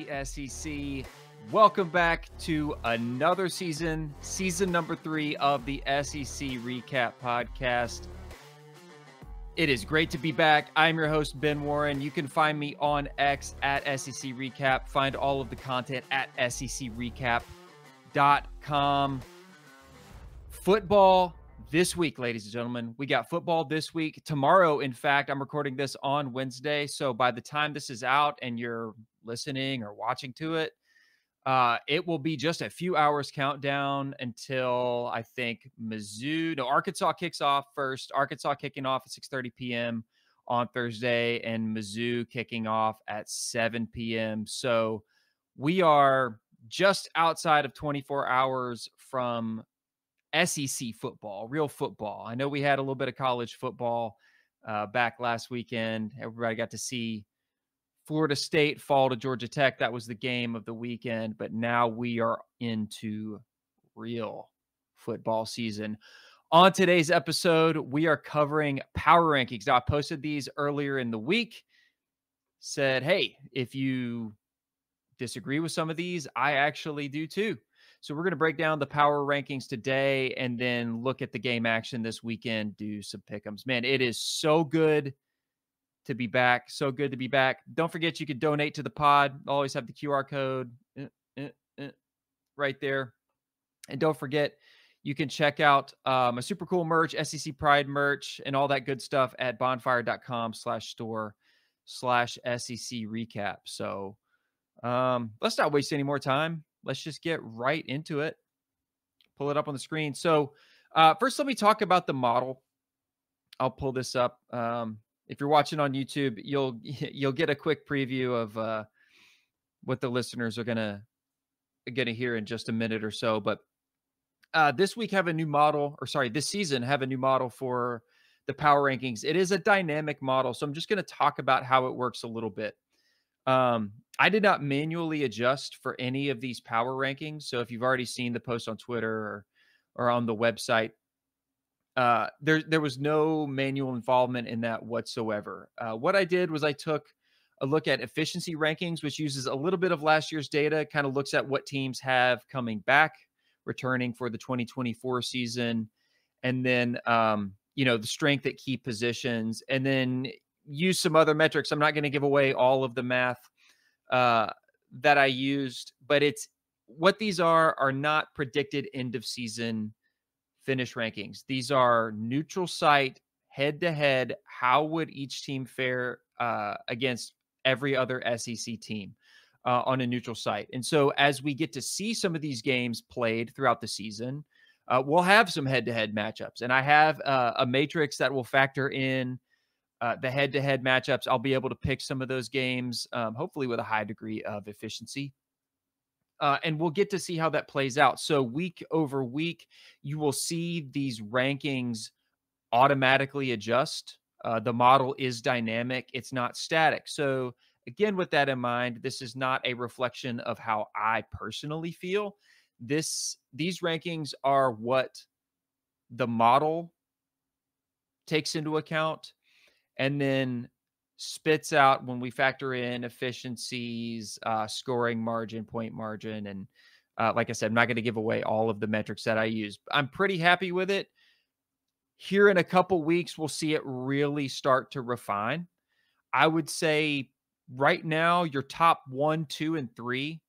the SEC. Welcome back to another season number 3 of the SEC Recap Podcast. It is great to be back. I'm your host, Ben Warren. You can find me on X at SEC Recap. Find all of the content at secrecap.com. Football this week, ladies and gentlemen. We got football this week. Tomorrow, in fact, I'm recording this on Wednesday. So by the time this is out and you're listening or watching to it, it will be just a few hours countdown until I think Arkansas kicks off first. Arkansas kicking off at 6:30 p.m. on Thursday and Mizzou kicking off at 7 p.m. So we are just outside of 24 hours from SEC football, real football. I know we had a little bit of college football back last weekend. Everybody got to see Florida State fall to Georgia Tech. That was the game of the weekend, but now we are into real football season. On today's episode, we are covering power rankings. Now, I posted these earlier in the week, said, hey, if you disagree with some of these, I actually do too. So we're going to break down the power rankings today and then look at the game action this weekend, do some pick'ems. Man, it is so good to be back. So good to be back. Don't forget, you can donate to the pod. I'll always have the QR code right there. And don't forget, you can check out a super cool merch, SEC Pride merch, and all that good stuff at bonfire.com/store/SEC recap. So let's not waste any more time. Let's just get right into it. Pull it up on the screen. So first, let me talk about the model. I'll pull this up. If you're watching on YouTube, you'll get a quick preview of what the listeners are gonna hear in just a minute or so. But this season have a new model for the power rankings. It is a dynamic model, so I'm just going to talk about how it works a little bit. I did not manually adjust for any of these power rankings. So if you've already seen the post on Twitter or on the website, there was no manual involvement in that whatsoever. What I did was I took a look at efficiency rankings, which uses a little bit of last year's data, kind of looks at what teams have coming back, returning for the 2024 season, and then, the strength at key positions, and then use some other metrics. I'm not going to give away all of the math that I used, but what these are not predicted end of season finish rankings. These are neutral site, head to head. How would each team fare against every other SEC team on a neutral site? And so as we get to see some of these games played throughout the season, we'll have some head to head matchups, and I have a matrix that will factor in the head-to-head matchups. I'll be able to pick some of those games, hopefully with a high degree of efficiency. And we'll get to see how that plays out. So week over week, you will see these rankings automatically adjust. The model is dynamic. It's not static. So again, with that in mind, this is not a reflection of how I personally feel. These rankings are what the model takes into account and then spits out when we factor in efficiencies, scoring margin, point margin. And like I said, I'm not going to give away all of the metrics that I use. I'm pretty happy with it. Here in a couple weeks, we'll see it really start to refine. I would say right now, your top 1, 2, and 3,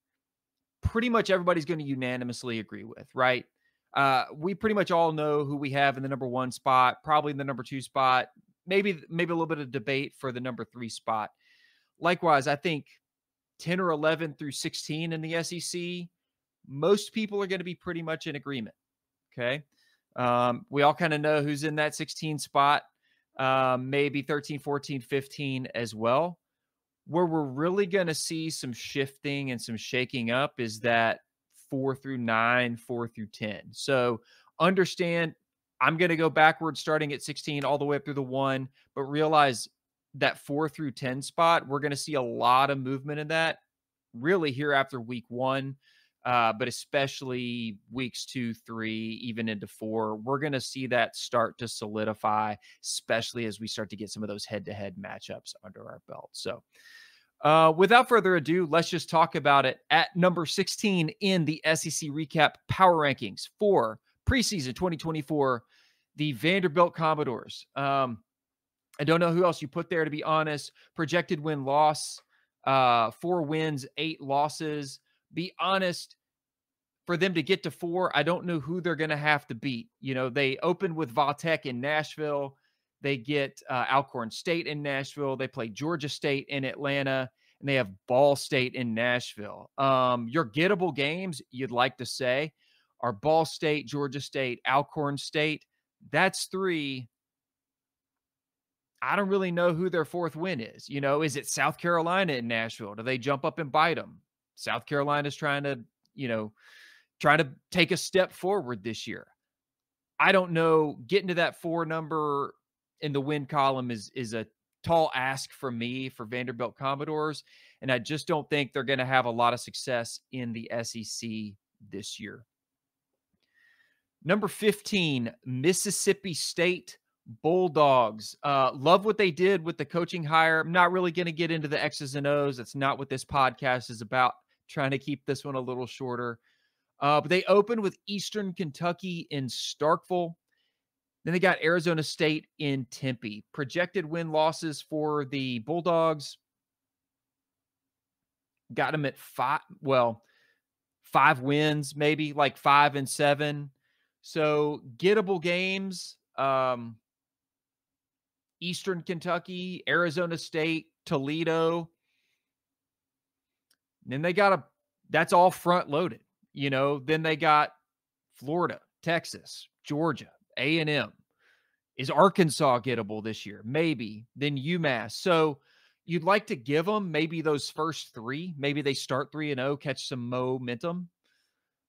pretty much everybody's going to unanimously agree with, right? We pretty much all know who we have in the number 1 spot, probably in the number 2 spot. Maybe a little bit of debate for the number 3 spot. Likewise, I think 10 or 11 through 16 in the SEC, most people are going to be pretty much in agreement. Okay. We all kind of know who's in that 16 spot, maybe 13, 14, 15 as well. Where we're really going to see some shifting and some shaking up is that 4 through 9, 4 through 10. So understand, I'm going to go backwards starting at 16 all the way up through the 1, but realize that 4 through 10 spot, we're going to see a lot of movement in that really here after week 1, but especially weeks 2, 3, even into 4. We're going to see that start to solidify, especially as we start to get some of those head-to-head matchups under our belt. So Without further ado, let's just talk about it. At number 16 in the SEC Recap Power Rankings for preseason 2024, the Vanderbilt Commodores. I don't know who else you put there, to be honest. Projected win-loss, 4 wins, 8 losses. Be honest, for them to get to 4, I don't know who they're going to have to beat. You know, they opened with Vatech in Nashville. They get Alcorn State in Nashville. They play Georgia State in Atlanta, and they have Ball State in Nashville. Your gettable games, you'd like to say, are Ball State, Georgia State, Alcorn State. That's 3. I don't really know who their 4th win is. You know, is it South Carolina in Nashville? Do they jump up and bite them? South Carolina's trying to, trying to take a step forward this year. I don't know. Getting to that 4 number in the win column is a tall ask for me for Vanderbilt Commodores, and I just don't think they're going to have a lot of success in the SEC this year. Number 15, Mississippi State Bulldogs. Love what they did with the coaching hire. I'm not really going to get into the X's and O's. That's not what this podcast is about. Trying to keep this one a little shorter. But they opened with Eastern Kentucky in Starkville. Then they got Arizona State in Tempe. Projected win-losses for the Bulldogs. Got them at 5 wins, maybe like 5 and 7. So gettable games. Eastern Kentucky, Arizona State, Toledo. And then that's all front loaded. Then they got Florida, Texas, Georgia, A&M. Is Arkansas gettable this year? Maybe. Then UMass. So you'd like to give them maybe those first 3. Maybe they start 3-0, catch some momentum.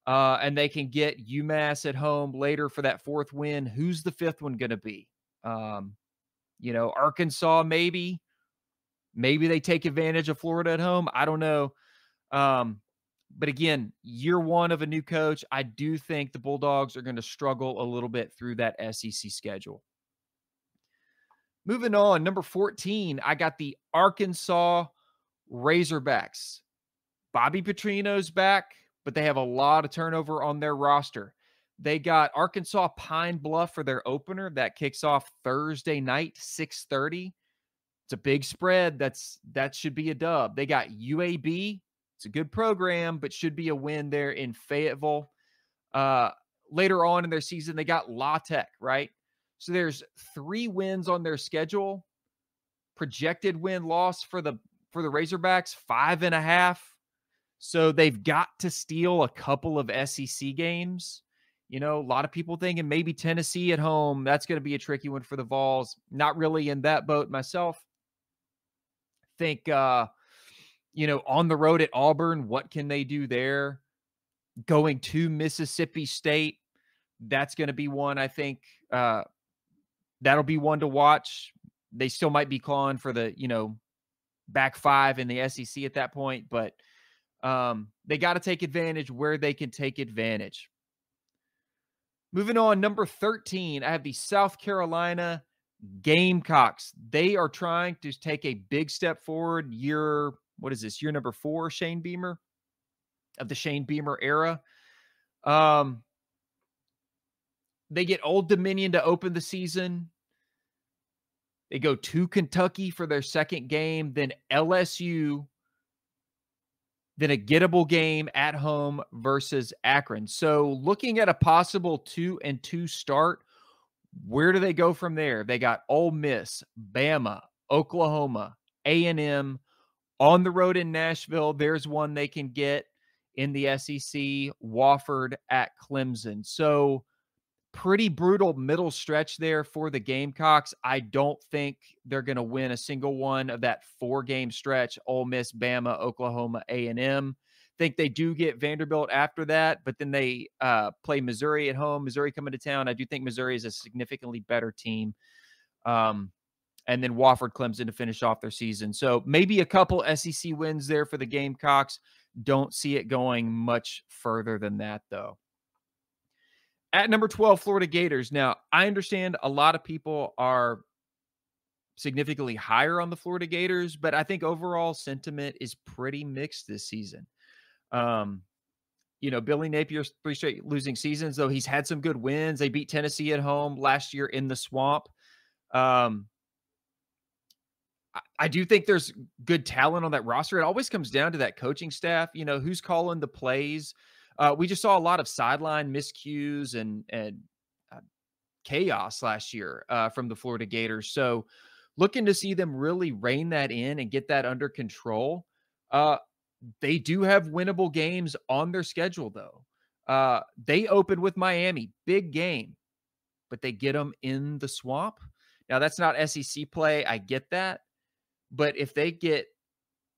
And they can get UMass at home later for that 4th win. Who's the 5th one going to be? Arkansas, maybe. Maybe they take advantage of Florida at home. I don't know. But again, year 1 of a new coach, I do think the Bulldogs are going to struggle a little bit through that SEC schedule. Moving on, number 14, I got the Arkansas Razorbacks. Bobby Petrino's back, but they have a lot of turnover on their roster. They got Arkansas Pine Bluff for their opener. That kicks off Thursday night, 6:30. It's a big spread. That should be a dub. They got UAB. It's a good program, but should be a win there in Fayetteville. Later on in their season, they got La Tech, right? So there's 3 wins on their schedule. Projected win-loss for the Razorbacks, 5.5. So they've got to steal a couple of SEC games. A lot of people thinking maybe Tennessee at home. That's going to be a tricky one for the Vols. Not really in that boat myself. Think, on the road at Auburn, what can they do there? Going to Mississippi State, that's going to be one, I think, that'll be one to watch. They still might be clawing for the, back 5 in the SEC at that point, but they got to take advantage where they can take advantage. Moving on, number 13, I have the South Carolina Gamecocks. They are trying to take a big step forward. Year number 4, Shane Beamer, of the Shane Beamer era. They get Old Dominion to open the season. They go to Kentucky for their 2nd game, then LSU, then a gettable game at home versus Akron. So looking at a possible 2-2 start, where do they go from there? They got Ole Miss, Bama, Oklahoma, A&M, on the road in Nashville. There's one they can get in the SEC, Wofford at Clemson. So pretty brutal middle stretch there for the Gamecocks. I don't think they're going to win a single one of that 4-game stretch. Ole Miss, Bama, Oklahoma, A&M. Think they do get Vanderbilt after that, but then they play Missouri at home. Missouri coming to town. I do think Missouri is a significantly better team. And then Wofford, Clemson to finish off their season. So maybe a couple SEC wins there for the Gamecocks. Don't see it going much further than that, though. At number 12, Florida Gators. Now, I understand a lot of people are significantly higher on the Florida Gators, but I think overall sentiment is pretty mixed this season. Um, Billy Napier's 3 straight losing seasons, though he's had some good wins. They beat Tennessee at home last year in the Swamp. Um, I do think there's good talent on that roster. It always comes down to that coaching staff, who's calling the plays. We just saw a lot of sideline miscues and uh, chaos last year from the Florida Gators. So looking to see them really rein that in and get that under control. They do have winnable games on their schedule, though. They open with Miami, big game, but they get them in the Swamp. Now, that's not SEC play. I get that. But if they get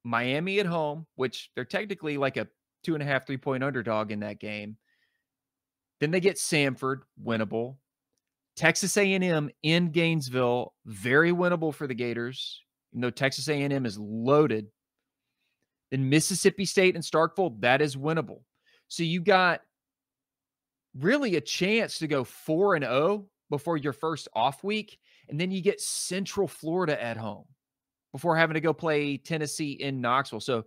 Miami at home, which they're technically like a 2.5, 3-point underdog in that game, then they get Samford, winnable. Texas A&M in Gainesville, very winnable for the Gators. Texas A&M is loaded. Then Mississippi State and Starkville, that is winnable. So you got really a chance to go 4-0 before your first off week, and then you get Central Florida at home before having to go play Tennessee in Knoxville. So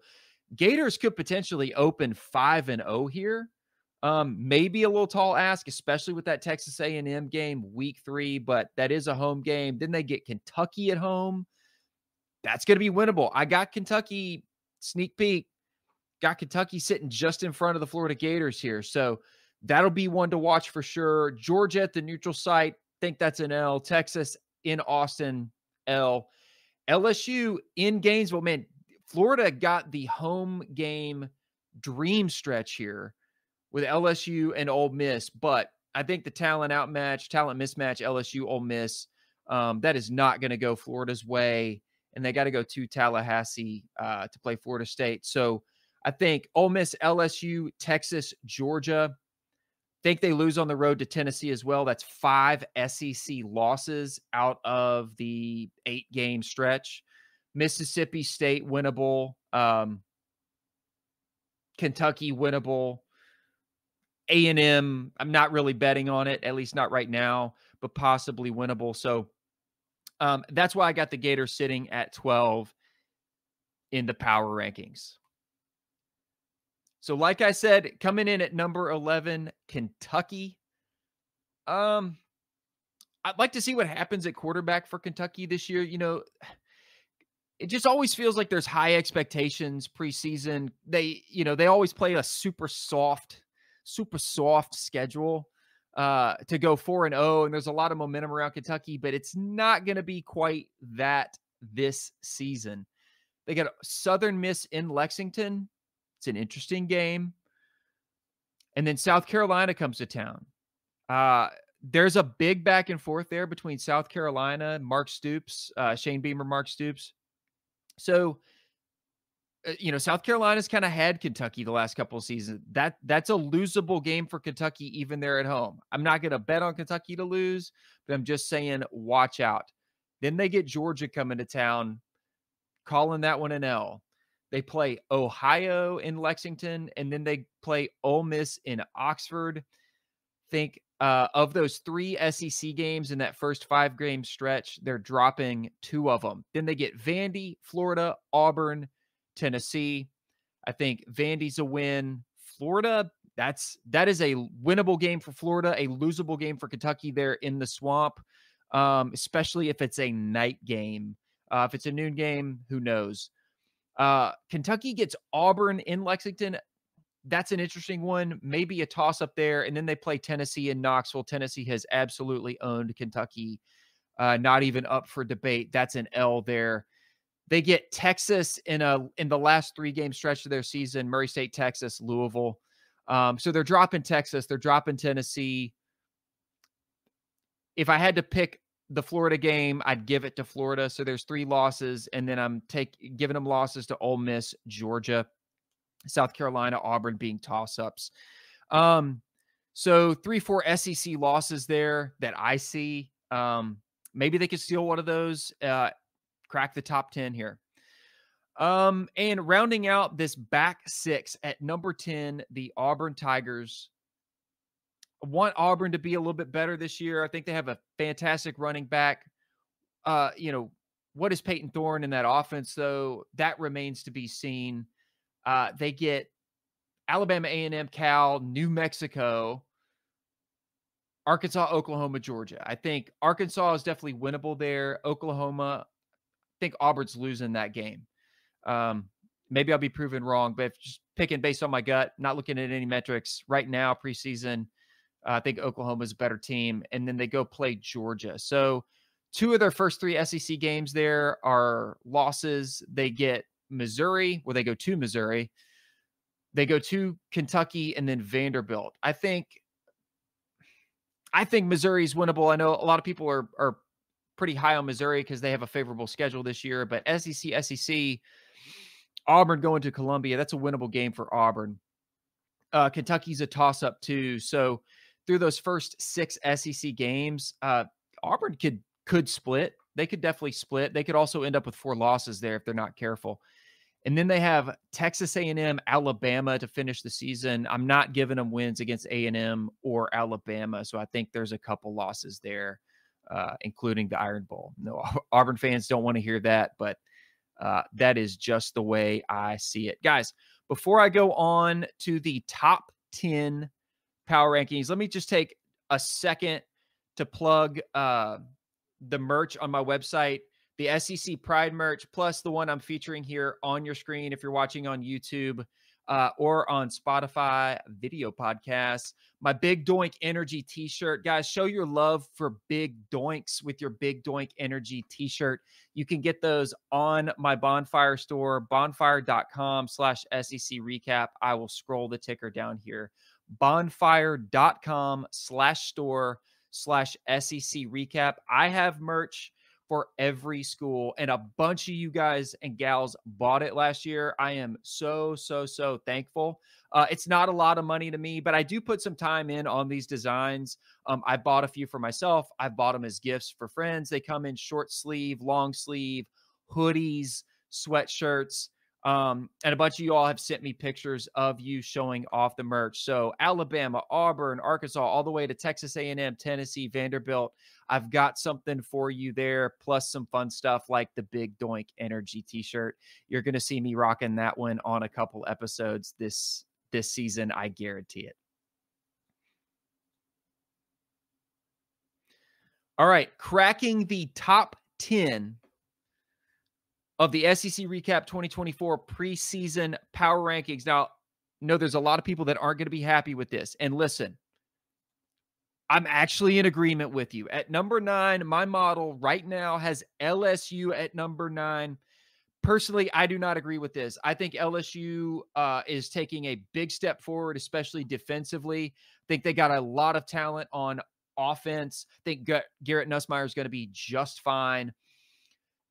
Gators could potentially open 5-0 here. Maybe a little tall ask, especially with that Texas A&M game week 3, but that is a home game. Then they get Kentucky at home. That's going to be winnable. I got Kentucky, sneak peek, got Kentucky sitting just in front of the Florida Gators here. So that'll be one to watch for sure. Georgia at the neutral site, think that's an L. Texas in Austin, L. LSU in Gainesville, man, Florida got the home game dream stretch here with LSU and Ole Miss, but I think the talent mismatch, LSU, Ole Miss, that is not going to go Florida's way, and they got to go to Tallahassee to play Florida State. So I think Ole Miss, LSU, Texas, Georgia, think they lose on the road to Tennessee as well. That's 5 SEC losses out of the 8-game stretch. Mississippi State winnable. Kentucky winnable. A&M, I'm not really betting on it, at least not right now, but possibly winnable. So that's why I got the Gators sitting at 12 in the power rankings. So like I said, coming in at number 11, Kentucky. I'd like to see what happens at quarterback for Kentucky this year. It just always feels like there's high expectations preseason. They always play a super soft schedule to go 4-0, and there's a lot of momentum around Kentucky, but it's not going to be quite that this season. They got Southern Miss in Lexington. It's an interesting game. And then South Carolina comes to town. There's a big back and forth there between South Carolina, Mark Stoops, Shane Beamer, Mark Stoops. So, South Carolina's kind of had Kentucky the last couple of seasons. That's a losable game for Kentucky, even there at home. I'm not going to bet on Kentucky to lose, but I'm just saying, watch out. Then they get Georgia coming to town, calling that one an L. They play Ohio in Lexington, and then they play Ole Miss in Oxford. Think of those 3 SEC games in that first 5-game stretch, they're dropping 2 of them. Then they get Vandy, Florida, Auburn, Tennessee. I think Vandy's a win. Florida, that is a winnable game for Florida, a losable game for Kentucky there in the Swamp, especially if it's a night game. If it's a noon game, who knows? Kentucky gets Auburn in Lexington. That's an interesting one. Maybe a toss-up there. And then they play Tennessee in Knoxville. Tennessee has absolutely owned Kentucky. Not even up for debate. That's an L there. They get Texas in the last 3-game stretch of their season. Murray State, Texas, Louisville. So they're dropping Texas. They're dropping Tennessee. If I had to pick the Florida game, I'd give it to Florida. So there's 3 losses, and then I'm giving them losses to Ole Miss, Georgia, South Carolina, Auburn being toss-ups. So 3-4 SEC losses there that I see. Maybe they could steal one of those, crack the top 10 here. And rounding out this back 6 at number 10, the Auburn Tigers. I want Auburn to be a little bit better this year. I think they have a fantastic running back. What is Peyton Thorne in that offense, though? That remains to be seen. They get Alabama, A&M, Cal, New Mexico, Arkansas, Oklahoma, Georgia. I think Arkansas is definitely winnable there. Oklahoma, I think Auburn's losing that game. Maybe I'll be proven wrong, but if just picking based on my gut, not looking at any metrics right now, preseason, I think Oklahoma's a better team. And then they go play Georgia. So 2 of their first 3 SEC games there are losses. They get Missouri, where they go to Missouri. They go to Kentucky and then Vanderbilt. I think Missouri's winnable. I know a lot of people are pretty high on Missouri because they have a favorable schedule this year, but SEC, Auburn going to Columbia, that's a winnable game for Auburn. Kentucky's a toss-up too. So through those first 6 SEC games, Auburn could split. They could definitely split. They could also end up with 4 losses there if they're not careful. And then they have Texas A&M, Alabama to finish the season. I'm not giving them wins against A&M or Alabama, so I think there's a couple losses there, including the Iron Bowl. No, Auburn fans don't want to hear that, but that is just the way I see it. Guys, before I go on to the top 10 power rankings, let me just take a second to plug the merch on my website. The SEC Pride merch, plus the one I'm featuring here on your screen if you're watching on YouTube or on Spotify video podcasts. My Big Doink Energy t-shirt. Guys, show your love for Big Doinks with your Big Doink Energy t-shirt. You can get those on my Bonfire store, bonfire.com/SEC recap. I will scroll the ticker down here. bonfire.com/store/SEC recap. I have merch for every school, and a bunch of you guys and gals bought it last year. I am so thankful. It's not a lot of money to me, but I do put some time in on these designs. I bought a few for myself. I bought them as gifts for friends. They come in short sleeve, long sleeve, hoodies, sweatshirts. And a bunch of you all have sent me pictures of you showing off the merch. So Alabama, Auburn, Arkansas, all the way to Texas A&M, Tennessee, Vanderbilt. I've got something for you there, plus some fun stuff like the Big Doink Energy t-shirt. You're going to see me rocking that one on a couple episodes this season. I guarantee it. All right. Cracking the top 10 of the SEC Recap 2024 preseason power rankings. Now, no, there's a lot of people that aren't going to be happy with this. And listen, I'm actually in agreement with you. At number 9, my model right now has LSU at number 9. Personally, I do not agree with this. I think LSU is taking a big step forward, especially defensively. I think they got a lot of talent on offense. I think Garrett Nussmeier is going to be just fine.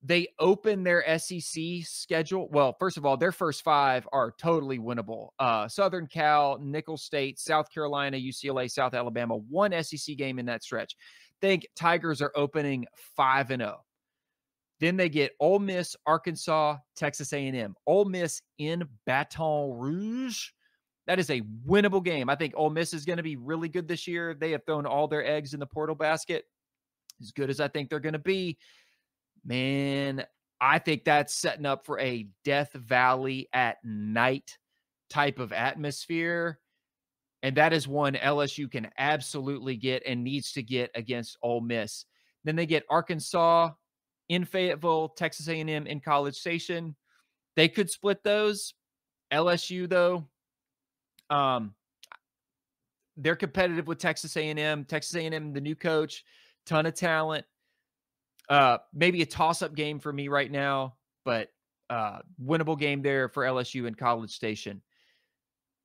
They open their SEC schedule. Well, first of all, their first 5 are totally winnable. Southern Cal, Nicholls State, South Carolina, UCLA, South Alabama, 1 SEC game in that stretch. Think Tigers are opening 5-0. Then they get Ole Miss, Arkansas, Texas A&M. Ole Miss in Baton Rouge. That is a winnable game. I think Ole Miss is going to be really good this year. They have thrown all their eggs in the portal basket. As good as I think they're going to be. Man, I think that's setting up for a Death Valley at night type of atmosphere. And that is one LSU can absolutely get and needs to get against Ole Miss. Then they get Arkansas in Fayetteville, Texas A&M in College Station. They could split those. LSU, though, they're competitive with Texas A&M. Texas A&M, the new coach, ton of talent. Maybe a toss-up game for me right now, but winnable game there for LSU in College Station.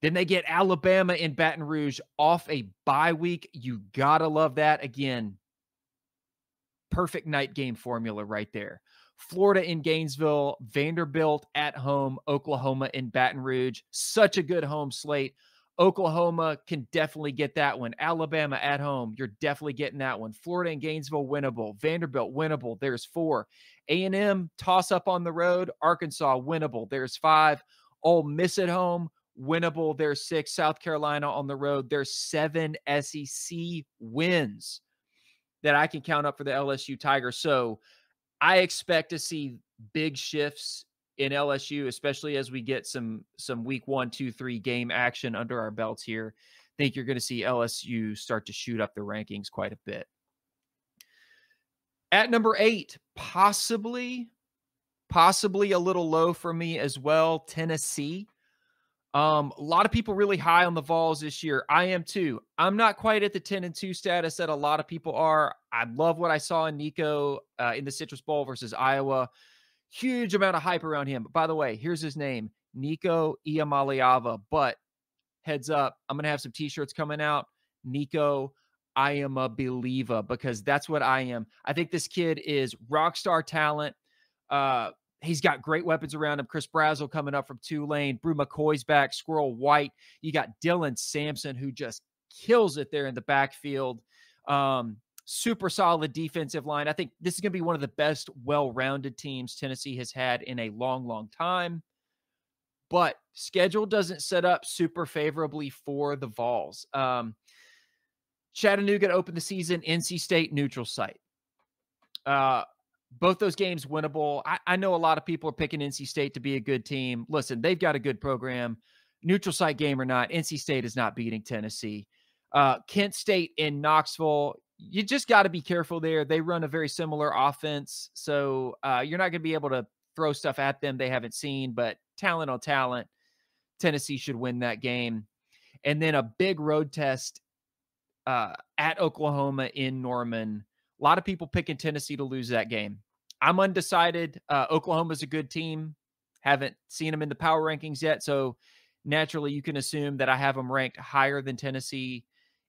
Then they get Alabama in Baton Rouge off a bye week. You got to love that. Again, perfect night game formula right there. Florida in Gainesville, Vanderbilt at home, Oklahoma in Baton Rouge. Such a good home slate. Oklahoma can definitely get that one. Alabama at home, you're definitely getting that one. Florida and Gainesville, winnable. Vanderbilt, winnable. There's 4. A&M, toss up on the road. Arkansas, winnable. There's 5. Ole Miss at home, winnable. There's 6. South Carolina on the road. There's 7 SEC wins that I can count up for the LSU Tigers. So I expect to see big shifts in LSU, especially as we get some week 1, 2, 3 game action under our belts here. Think you're going to see LSU start to shoot up the rankings quite a bit. At number 8, possibly a little low for me as well, Tennessee. A lot of people really high on the Vols this year. I am too. I'm not quite at the 10-2 status that a lot of people are. I love what I saw in Nico in the Citrus Bowl versus Iowa. Huge amount of hype around him. By the way, here's his name, Nico Iamaleava. But heads up, I'm going to have some t-shirts coming out. Nico, I am a believer, because that's what I am. I think this kid is rock star talent. He's got great weapons around him. Chris Brazzell coming up from Tulane. Brew McCoy's back. Squirrel White. You got Dylan Sampson, who just kills it there in the backfield. Super solid defensive line. I think this is going to be one of the best well-rounded teams Tennessee has had in a long, long time. But schedule doesn't set up super favorably for the Vols. Chattanooga to open the season, NC State neutral site. Both those games winnable. I know a lot of people are picking NC State to be a good team. Listen, they've got a good program. Neutral site game or not, NC State is not beating Tennessee. Kent State in Knoxville, you just got to be careful there. They run a very similar offense, so you're not going to be able to throw stuff at them they haven't seen, but talent on talent, Tennessee should win that game. And then a big road test at Oklahoma in Norman. A lot of people picking Tennessee to lose that game. I'm undecided. Oklahoma's a good team. Haven't seen them in the power rankings yet, so naturally you can assume that I have them ranked higher than Tennessee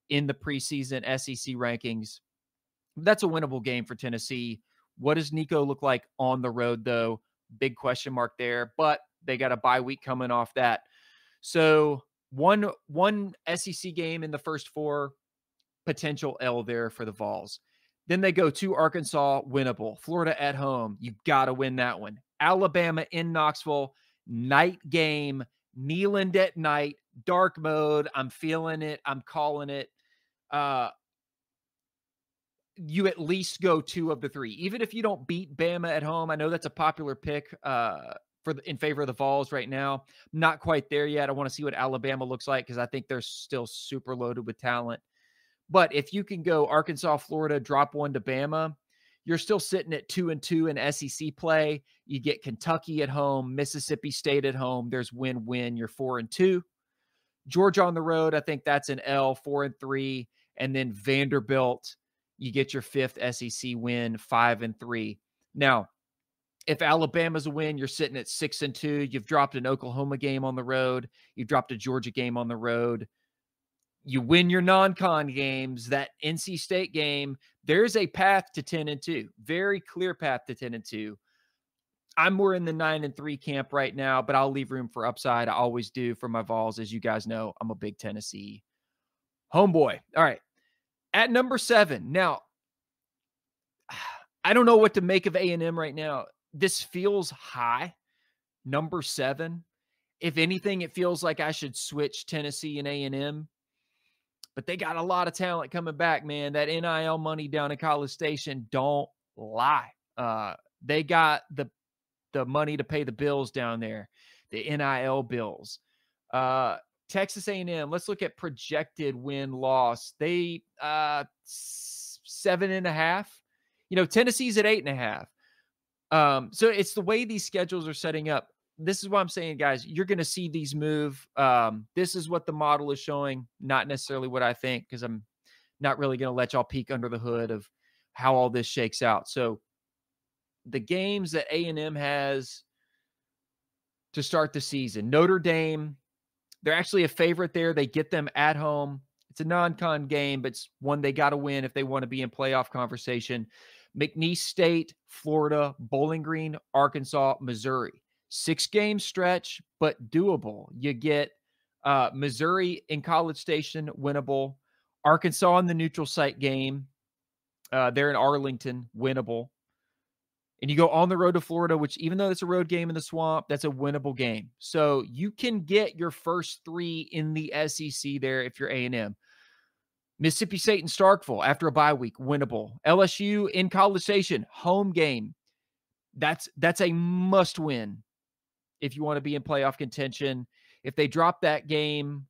in the preseason SEC rankings. That's a winnable game for Tennessee. What does Nico look like on the road, though? Big question mark there, but they got a bye week coming off that. So one SEC game in the first 4, potential L there for the Vols. Then they go to Arkansas, winnable. Florida at home, you got to win that one. Alabama in Knoxville, night game, Neyland at night, dark mode. I'm feeling it. I'm calling it. You at least go 2 of the 3. Even if you don't beat Bama at home, I know that's a popular pick in favor of the Vols right now. Not quite there yet. I want to see what Alabama looks like, because I think they're still super loaded with talent. But if you can go Arkansas, Florida, drop 1 to Bama, you're still sitting at 2-2 in SEC play. You get Kentucky at home, Mississippi State at home. There's win-win. You're 4-2. Georgia on the road, I think that's an L, 4-3. And then Vanderbilt, you get your 5th SEC win, 5-3. Now, if Alabama's a win, you're sitting at 6-2. You've dropped an Oklahoma game on the road. You've dropped a Georgia game on the road. You win your non-con games, that NC State game, there's a path to 10-2. Very clear path to 10-2. I'm more in the 9-3 camp right now, but I'll leave room for upside. I always do for my Vols. As you guys know, I'm a big Tennessee homeboy. All right. At number 7. Now, I don't know what to make of A&M right now. This feels high. Number 7. If anything, it feels like I should switch Tennessee and A&M. But they got a lot of talent coming back, man. That NIL money down at College Station, don't lie. They got the money to pay the bills down there, the NIL bills. Texas A&M, let's look at projected win-loss. They 7.5. Tennessee's at 8.5. So it's the way these schedules are setting up. This is what I'm saying, guys. You're going to see these move. This is what the model is showing, not necessarily what I think, because I'm not really going to let y'all peek under the hood of how all this shakes out. So the games that A&M has to start the season, Notre Dame, they're actually a favorite there. They get them at home. It's a non-con game, but it's one they got to win if they want to be in playoff conversation. McNeese State, Florida, Bowling Green, Arkansas, Missouri. 6-game stretch, but doable. You get Missouri in College Station, winnable. Arkansas in the neutral site game. They're in Arlington, winnable. And you go on the road to Florida, which even though it's a road game in the Swamp, that's a winnable game. So you can get your first 3 in the SEC there if you're A&M. Mississippi State and Starkville after a bye week, winnable. LSU in College Station, home game. That's a must win if you want to be in playoff contention. If they drop that game,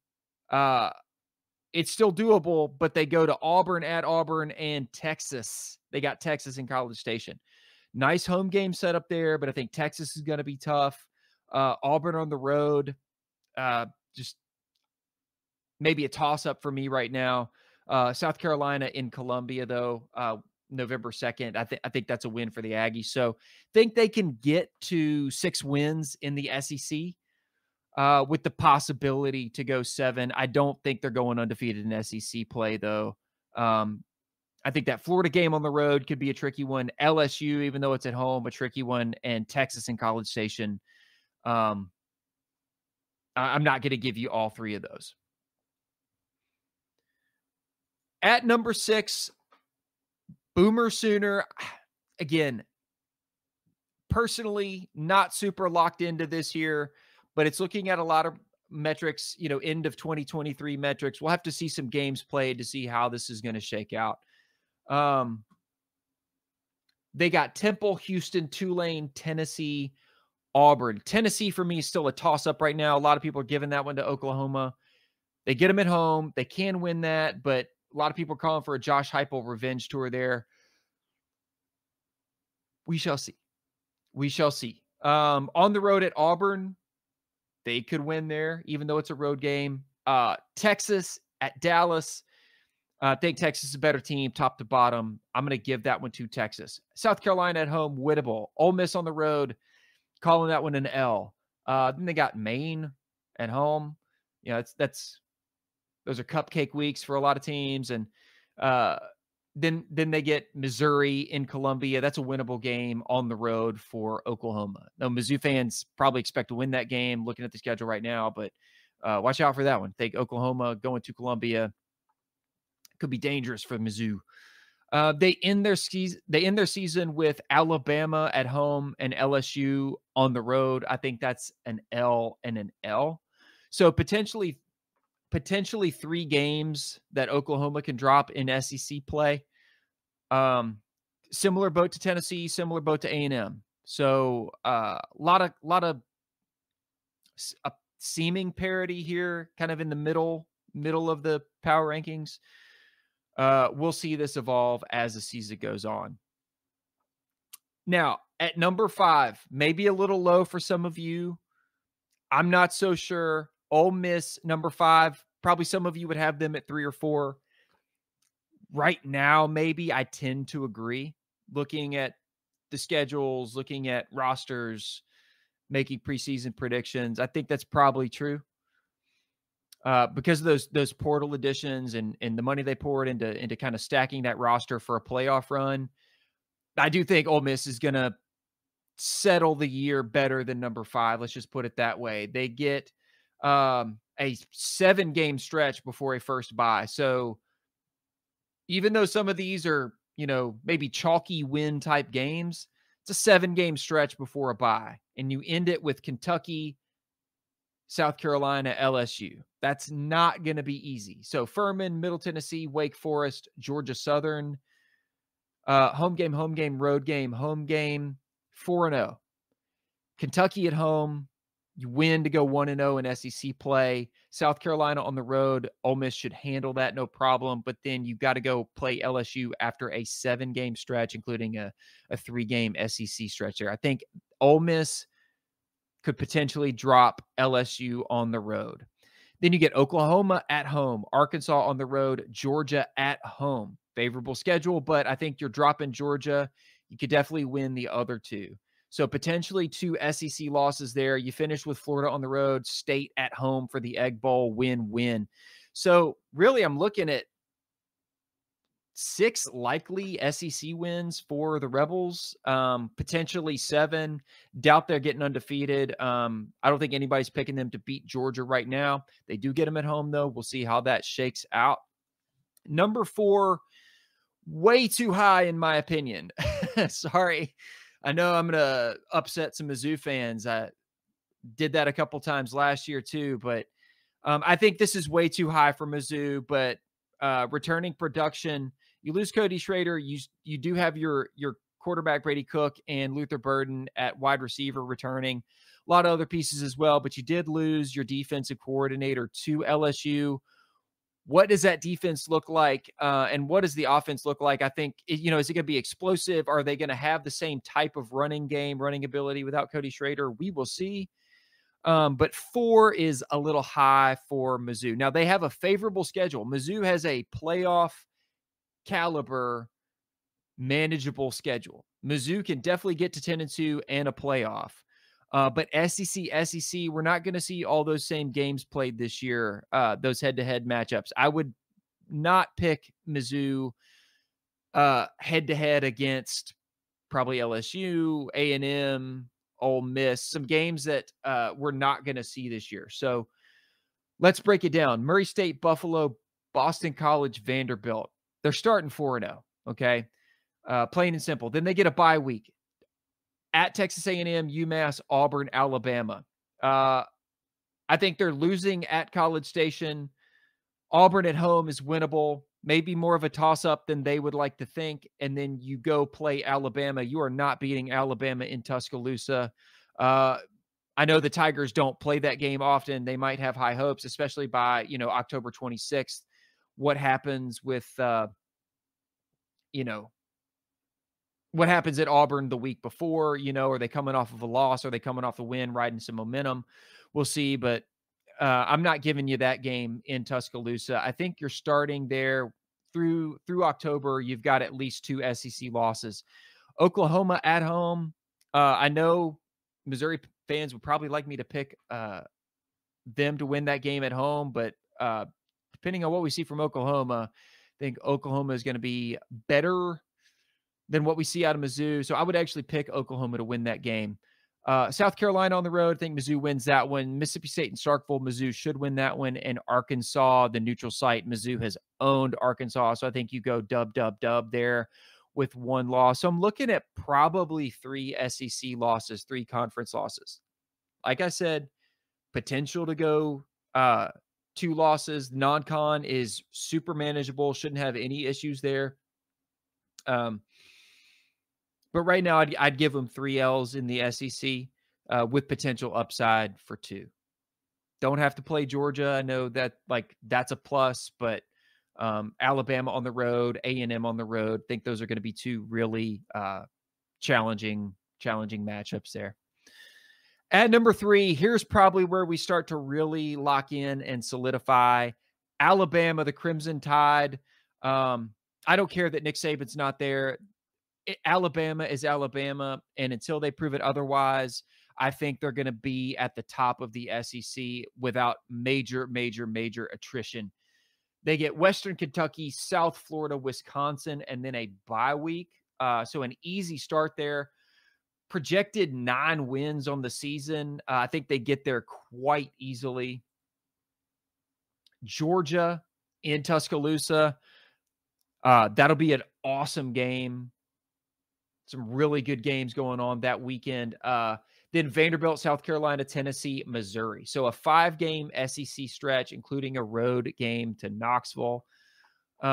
it's still doable, but they go to Auburn at Auburn and Texas. They got Texas in College Station. Nice home game set up there, but I think Texas is going to be tough. Auburn on the road, just maybe a toss-up for me right now. South Carolina in Columbia, though, November 2nd. I think that's a win for the Aggies. So think they can get to 6 wins in the SEC with the possibility to go 7. I don't think they're going undefeated in SEC play, though. I think that Florida game on the road could be a tricky one. LSU, even though it's at home, a tricky one. And Texas in College Station. I'm not going to give you all 3 of those. At number 6, Boomer Sooner. Again, personally, not super locked into this year, but it's looking at a lot of metrics, end of 2023 metrics. We'll have to see some games played to see how this is going to shake out. They got Temple, Houston, Tulane, Tennessee, Auburn. Tennessee, for me, is still a toss-up right now. A lot of people are giving that one to Oklahoma. They get them at home. They can win that, but a lot of people are calling for a Josh Heupel revenge tour there. We shall see. We shall see. On the road at Auburn, they could win there, even though it's a road game. Texas at Dallas. I think Texas is a better team, top to bottom. I'm going to give that one to Texas. South Carolina at home, winnable. Ole Miss on the road, calling that one an L. Then they got Maine at home. Those are cupcake weeks for a lot of teams. And then they get Missouri in Columbia. That's a winnable game on the road for Oklahoma. Now, Mizzou fans probably expect to win that game looking at the schedule right now, but watch out for that one. Think Oklahoma going to Columbia could be dangerous for Mizzou. They end their season with Alabama at home and LSU on the road. I think that's an L and an L. So potentially 3 games that Oklahoma can drop in SEC play. Similar boat to Tennessee, similar boat to A&M. So a lot of seeming parity here, kind of in the middle of the power rankings. We'll see this evolve as the season goes on. Now, at number 5, maybe a little low for some of you. I'm not so sure. Ole Miss, number 5. Probably some of you would have them at 3 or 4. Right now, maybe I tend to agree. Looking at the schedules, looking at rosters, making preseason predictions, I think that's probably true. Because of those portal additions and the money they poured into kind of stacking that roster for a playoff run, I do think Ole Miss is going to settle the year better than number 5. Let's just put it that way. They get a 7-game stretch before a first bye. So even though some of these are, maybe chalky win type games, it's a 7-game stretch before a bye. And you end it with Kentucky, South Carolina, LSU. That's not going to be easy. So Furman, Middle Tennessee, Wake Forest, Georgia Southern, home game, road game, home game, 4-0. Kentucky at home, you win to go 1-0 in SEC play. South Carolina on the road, Ole Miss should handle that, no problem. But then you got to go play LSU after a 7-game stretch, including a 3-game SEC stretch there. I think Ole Miss could potentially drop LSU on the road. Then you get Oklahoma at home, Arkansas on the road, Georgia at home. Favorable schedule, but I think you're dropping Georgia. You could definitely win the other 2. So potentially 2 SEC losses there. You finish with Florida on the road, State at home for the Egg Bowl, win-win. So really I'm looking at 6 likely SEC wins for the Rebels, potentially 7. Doubt they're getting undefeated. I don't think anybody's picking them to beat Georgia right now. They do get them at home, though. We'll see how that shakes out. Number 4, way too high in my opinion. Sorry. I know I'm going to upset some Mizzou fans. I did that a couple times last year too, but I think this is way too high for Mizzou, but returning production, you lose Cody Schrader. You do have your quarterback Brady Cook and Luther Burden at wide receiver returning. A lot of other pieces as well, but you did lose your defensive coordinator to LSU. What does that defense look like? And what does the offense look like? I think, is it going to be explosive? Are they going to have the same type of running ability without Cody Schrader? We will see. But 4 is a little high for Mizzou. Now, they have a favorable schedule. Mizzou has a playoff caliber, manageable schedule. Mizzou can definitely get to 10-2 and a playoff. But SEC, we're not going to see all those same games played this year, those head-to-head matchups. I would not pick Mizzou head-to-head against probably LSU, A&M, Ole Miss, some games that we're not going to see this year. So let's break it down. Murray State, Buffalo, Boston College, Vanderbilt. They're starting 4-0, okay? Plain and simple. Then they get a bye week at Texas A&M, UMass, Auburn, Alabama. I think they're losing at College Station. Auburn at home is winnable, maybe more of a toss-up than they would like to think. And then you go play Alabama. You are not beating Alabama in Tuscaloosa. I know the Tigers don't play that game often. They might have high hopes, especially by, October 26th. What happens with, what happens at Auburn the week before, are they coming off of a loss? Are they coming off the win, riding some momentum? We'll see, but I'm not giving you that game in Tuscaloosa. I think you're starting there through October. You've got at least 2 SEC losses. Oklahoma at home. I know Missouri fans would probably like me to pick them to win that game at home, but depending on what we see from Oklahoma, I think Oklahoma is going to be better than what we see out of Mizzou. So I would actually pick Oklahoma to win that game. South Carolina on the road, I think Mizzou wins that one. Mississippi State and Starkville, Mizzou should win that one. And Arkansas, the neutral site, Mizzou has owned Arkansas. So I think you go dub there with 1 loss. So I'm looking at probably 3 SEC losses, 3 conference losses. Like I said, potential to go 2 losses. Non-con is super manageable. Shouldn't have any issues there. But right now, I'd give them 3 L's in the SEC with potential upside for 2. Don't have to play Georgia. I know that that's a plus, but Alabama on the road, A&M on the road. I think those are going to be 2 really challenging matchups there. At number 3, here's probably where we start to really lock in and solidify. Alabama, the Crimson Tide. I don't care that Nick Saban's not there. Alabama is Alabama, and until they prove it otherwise, I think they're going to be at the top of the SEC without major attrition. They get Western Kentucky, South Florida, Wisconsin, and then a bye week. So an easy start there. Projected 9 wins on the season. I think they get there quite easily. Georgia in Tuscaloosa. That'll be an awesome game. Some really good games going on that weekend. Then Vanderbilt, South Carolina, Tennessee, Missouri. So a 5-game SEC stretch, including a road game to Knoxville. If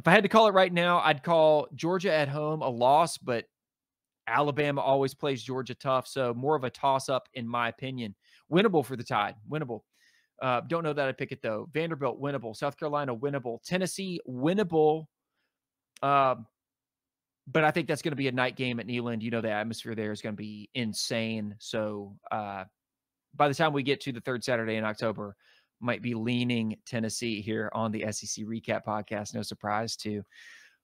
I had to call it right now, I'd call Georgia at home a loss, but Alabama always plays Georgia tough. So more of a toss-up, in my opinion. Winnable for the Tide. Winnable. Don't know that I'd pick it, though. Vanderbilt, winnable. South Carolina, winnable. Tennessee, winnable. But I think that's going to be a night game at Neyland. The atmosphere there is going to be insane. So by the time we get to the 3rd Saturday in October, might be leaning Tennessee here on the SEC Recap Podcast. No surprise to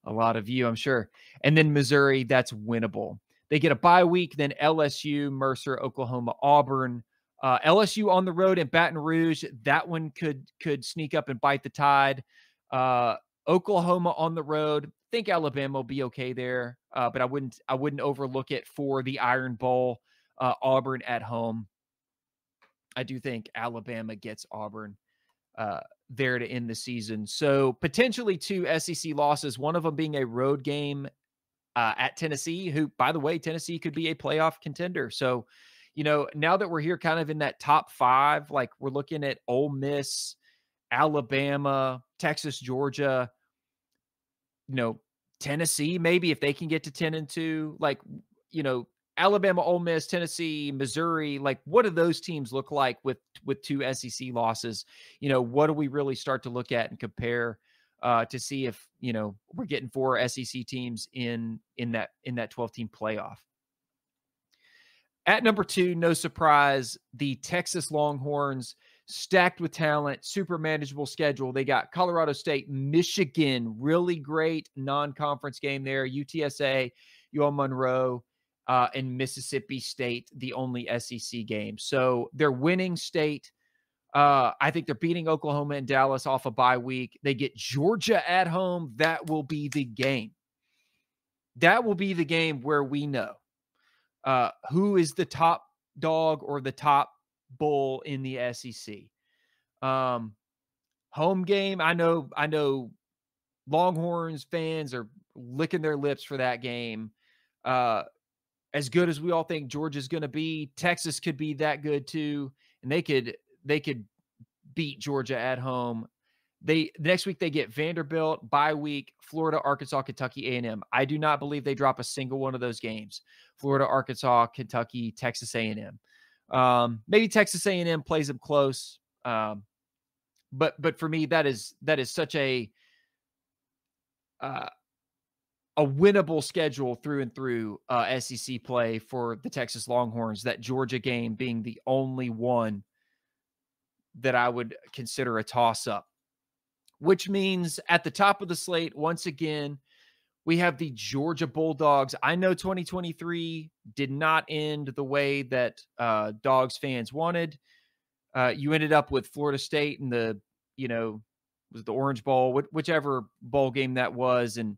a lot of you, I'm sure. And then Missouri, that's winnable. They get a bye week, then LSU, Mercer, Oklahoma, Auburn. LSU on the road in Baton Rouge. That one could sneak up and bite the Tide. Oklahoma on the road. Think Alabama will be okay there, but I wouldn't overlook it for the Iron Bowl. Auburn at home. I do think Alabama gets Auburn there to end the season. So potentially 2 SEC losses, one of them being a road game at Tennessee, who, by the way, Tennessee could be a playoff contender. So, now that we're here kind of in that top 5, like we're looking at Ole Miss, Alabama, Texas, Georgia, Tennessee, maybe if they can get to 10-2, like, Alabama, Ole Miss, Tennessee, Missouri, like what do those teams look like with two SEC losses? What do we really start to look at and compare to see if, we're getting 4 SEC teams in that 12-team playoff? At number 2, no surprise, the Texas Longhorns, stacked with talent, super manageable schedule. They got Colorado State, Michigan, really great non-conference game there, UTSA, UL Monroe, and Mississippi State, the only SEC game. So they're winning state. I think they're beating Oklahoma and Dallas off a bye week. They get Georgia at home. That will be the game. That will be the game where we know who is the top dog or the top bull in the SEC. Home game. I know Longhorns fans are licking their lips for that game. As good as we all think Georgia's going to be, Texas could be that good too, and they could beat Georgia at home. Next week they get Vanderbilt, bye week, Florida, Arkansas, Kentucky, A&M. I do not believe they drop a single one of those games. Florida, Arkansas, Kentucky, Texas A&M. Maybe Texas A&M plays them close. But for me, that is such a winnable schedule through and through SEC play for the Texas Longhorns, that Georgia game being the only one that I would consider a toss-up. Which means at the top of the slate, once again, we have the Georgia Bulldogs. I know 2023 did not end the way that Dogs fans wanted. You ended up with Florida State in the, was the Orange Bowl, whichever bowl game that was, and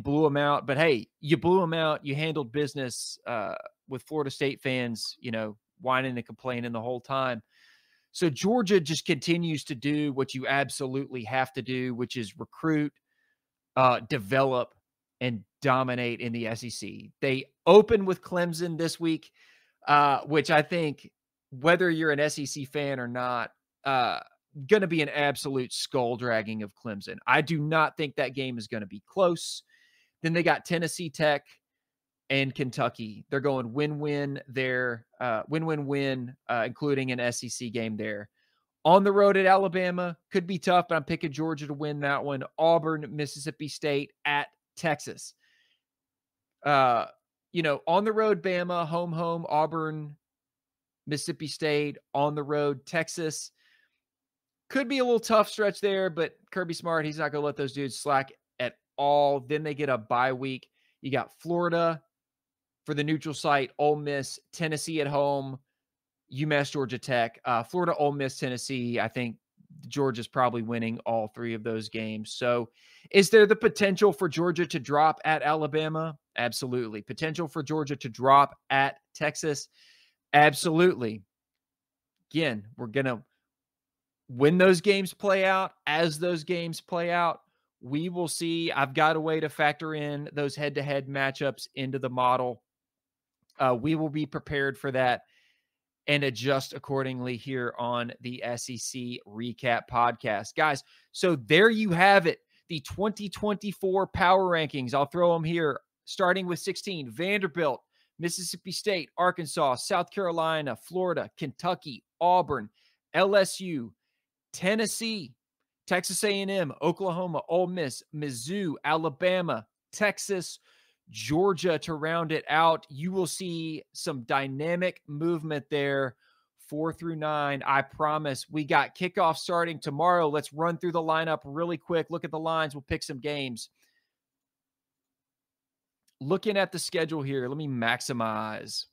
blew them out. But hey, you blew them out. You handled business with Florida State fans, whining and complaining the whole time. So Georgia just continues to do what you absolutely have to do, which is recruit, develop, and dominate in the SEC. They open with Clemson this week, which I think, whether you're an SEC fan or not, going to be an absolute skull dragging of Clemson. I do not think that game is going to be close. Then they got Tennessee Tech and Kentucky. They're going win-win there, win-win-win, including an SEC game there. On the road at Alabama, could be tough, but I'm picking Georgia to win that one. Auburn, Mississippi State at Texas. On the road, Bama, home, Auburn, Mississippi State, on the road, Texas. Could be a little tough stretch there, but Kirby Smart, he's not going to let those dudes slack at all. Then they get a bye week. You got Florida for the neutral site, Ole Miss, Tennessee at home, UMass, Georgia Tech, Florida, Ole Miss, Tennessee. I think Georgia's probably winning all 3 of those games. So is there the potential for Georgia to drop at Alabama? Absolutely. Potential for Georgia to drop at Texas? Absolutely. Again, we're going to, when those games play out, as those games play out, we will see. I've got a way to factor in those head-to-head matchups into the model. We will be prepared for that and adjust accordingly here on the SEC Recap Podcast. Guys, so there you have it, the 2024 Power Rankings. I'll throw them here, starting with 16, Vanderbilt, Mississippi State, Arkansas, South Carolina, Florida, Kentucky, Auburn, LSU, Tennessee, Texas A&M, Oklahoma, Ole Miss, Mizzou, Alabama, Texas, Georgia to round it out. You will see some dynamic movement there, 4 through 9. I promise. We got kickoff starting tomorrow. Let's run through the lineup really quick. Look at the lines. We'll pick some games. Looking at the schedule here, let me maximize.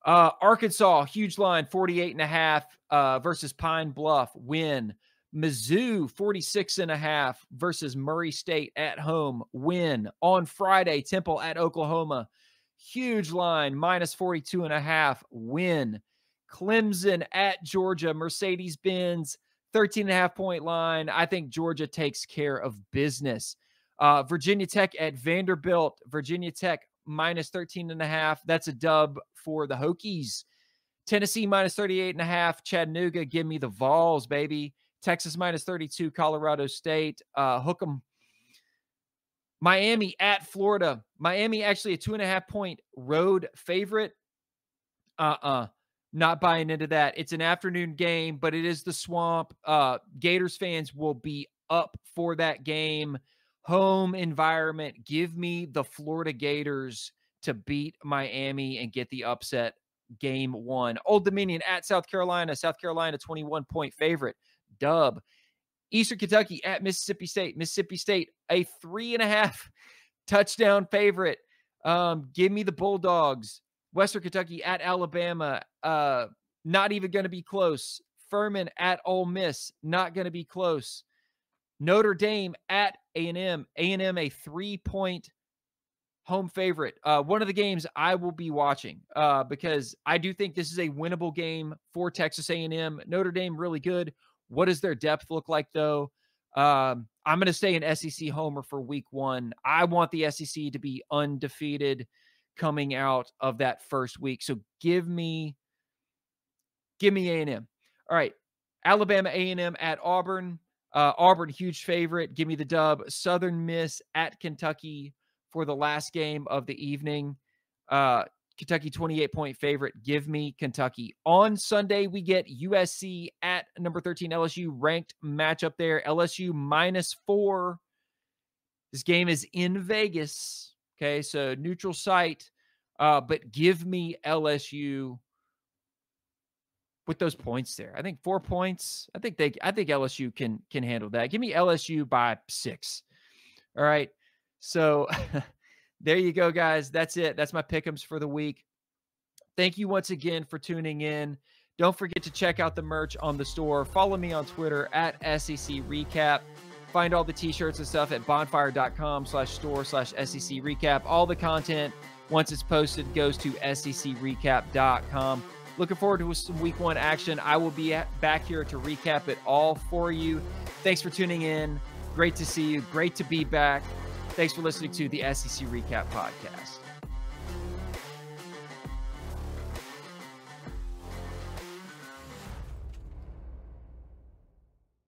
Arkansas, huge line, 48.5 versus Pine Bluff, win. Mizzou, 46.5 versus Murray State at home, win. On Friday, Temple at Oklahoma, huge line, minus 42.5, win. Clemson at Georgia, Mercedes-Benz, 13.5-point line. I think Georgia takes care of business. Virginia Tech at Vanderbilt, Virginia Tech, minus 13.5. That's a dub for the Hokies. Tennessee, minus 38.5. Chattanooga, give me the Vols, baby. Texas, minus 32. Colorado State. Hook 'em. Miami at Florida. Miami actually a 2.5-point road favorite. Not buying into that. It's an afternoon game, but it is the Swamp. Gators fans will be up for that game. Home environment. Give me the Florida Gators to beat Miami and get the upset game one. Old Dominion at South Carolina. South Carolina 21-point favorite. Dub. Eastern Kentucky at Mississippi State. Mississippi State a 3.5 touchdown favorite. Give me the Bulldogs. Western Kentucky at Alabama. Not even going to be close. Furman at Ole Miss. Not going to be close. Notre Dame at A&M. A&M a 3-point home favorite. One of the games I will be watching because I do think this is a winnable game for Texas A&M. Notre Dame really good. What does their depth look like, though? I'm going to stay an SEC homer for week one. I want the SEC to be undefeated coming out of that first week. So give me A&M. All right. Alabama A&M at Auburn. Auburn, huge favorite. Give me the dub. Southern Miss at Kentucky for the last game of the evening. Kentucky 28-point favorite. Give me Kentucky. On Sunday, we get USC at number 13 LSU, ranked matchup there. LSU -4. This game is in Vegas. Okay, so neutral site. But give me LSU with those points there. I think 4 points. I think LSU can handle that. Give me LSU by 6. All right. So there you go, guys. That's it. That's my pick'ems for the week. Thank you once again for tuning in. Don't forget to check out the merch on the store. Follow me on Twitter at SEC Recap. Find all the t-shirts and stuff at bonfire.com/store/SEC Recap. All the content, once it's posted, goes to secrecap.com. Looking forward to some week one action. I will be back here to recap it all for you. Thanks for tuning in. Great to see you. Great to be back. Thanks for listening to the SEC Recap Podcast.